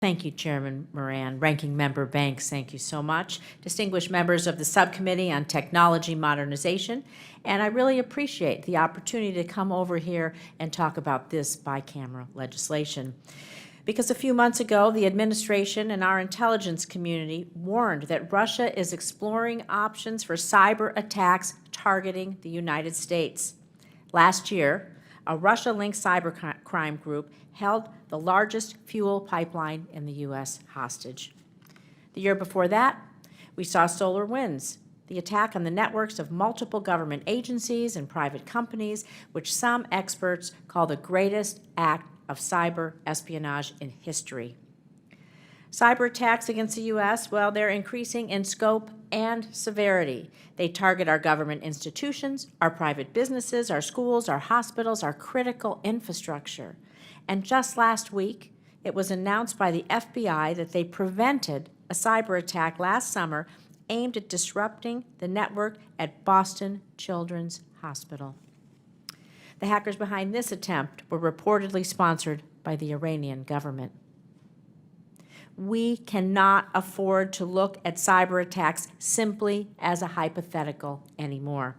Thank you, Chairman Moran. Ranking Member Banks, thank you so much. Distinguished members of the Subcommittee on Technology Modernization, and I really appreciate the opportunity to come over here and talk about this bicameral legislation. Because a few months ago, the administration and our intelligence community warned that Russia is exploring options for cyber attacks targeting the United States. Last year, a Russia-linked cybercrime group held the largest fuel pipeline in the U.S. hostage. The year before that, we saw SolarWinds, the attack on the networks of multiple government agencies and private companies, which some experts call the greatest act of cyber espionage in history. Cyber attacks against the U.S., well, they're increasing in scope and severity. They target our government institutions, our private businesses, our schools, our hospitals, our critical infrastructure. And just last week, it was announced by the FBI that they prevented a cyber attack last summer aimed at disrupting the network at Boston Children's Hospital. The hackers behind this attempt were reportedly sponsored by the Iranian government. We cannot afford to look at cyber attacks simply as a hypothetical anymore.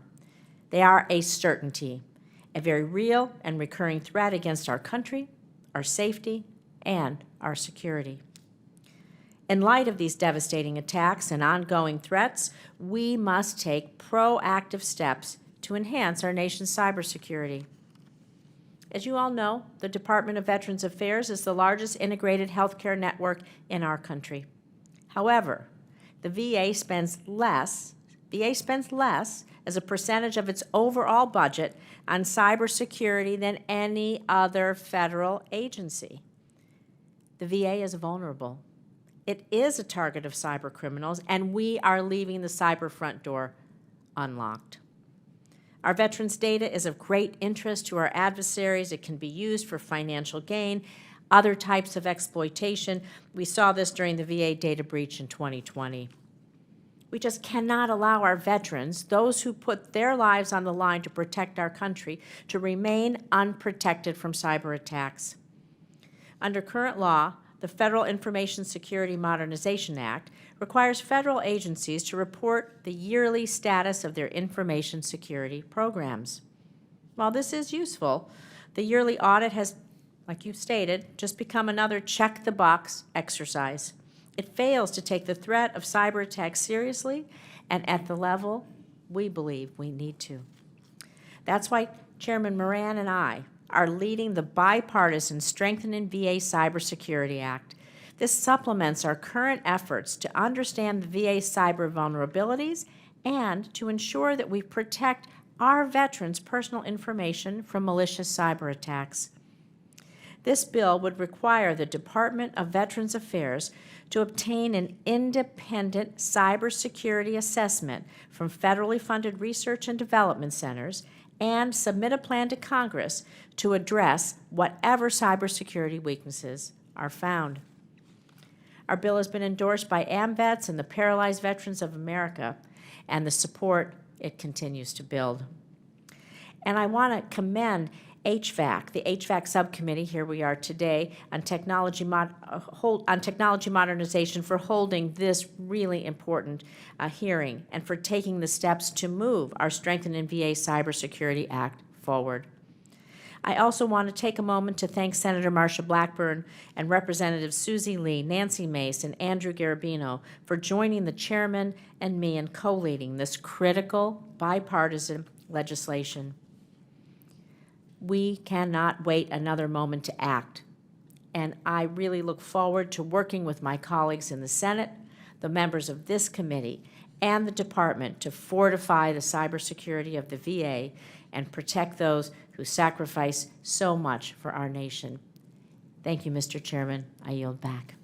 They are a certainty, a very real and recurring threat against our country, our safety, and our security. In light of these devastating attacks and ongoing threats, we must take proactive steps to enhance our nation's cybersecurity. As you all know, the Department of Veterans Affairs is the largest integrated healthcare network in our country. However, the VA spends less as a percentage of its overall budget on cybersecurity than any other federal agency. The VA is vulnerable. It is a target of cyber criminals, and we are leaving the cyber front door unlocked. Our veterans' data is of great interest to our adversaries. It can be used for financial gain, other types of exploitation. We saw this during the VA data breach in 2020. We just cannot allow our veterans, those who put their lives on the line to protect our country, to remain unprotected from cyber attacks. Under current law, the Federal Information Security Modernization Act requires federal agencies to report the yearly status of their information security programs. While this is useful, the yearly audit has, like you stated, just become another check-the-box exercise. It fails to take the threat of cyber attacks seriously and at the level we believe we need to. That's why Chairman Moran and I are leading the Bipartisan Strengthening VA Cybersecurity Act. This supplements our current efforts to understand the VA's cyber vulnerabilities and to ensure that we protect our veterans' personal information from malicious cyber attacks. This bill would require the Department of Veterans Affairs to obtain an independent cybersecurity assessment from federally funded research and development centers and submit a plan to Congress to address whatever cybersecurity weaknesses are found. Our bill has been endorsed by AMVETS and the Paralyzed Veterans of America, and the support it continues to build. And I want to commend HVAC, the HVAC subcommittee, here we are today, on technology modernization for holding this really important hearing and for taking the steps to move our Strengthening VA Cybersecurity Act forward. I also want to take a moment to thank Senator Marsha Blackburn and Representatives Susie Lee, Nancy Mace, and Andrew Garabino for joining the chairman and me in co-leading this critical bipartisan legislation. We cannot wait another moment to act, and I really look forward to working with my colleagues in the Senate, the members of this committee, and the Department to fortify the cybersecurity of the VA and protect those who sacrifice so much for our nation. Thank you, Mr. Chairman. I yield back.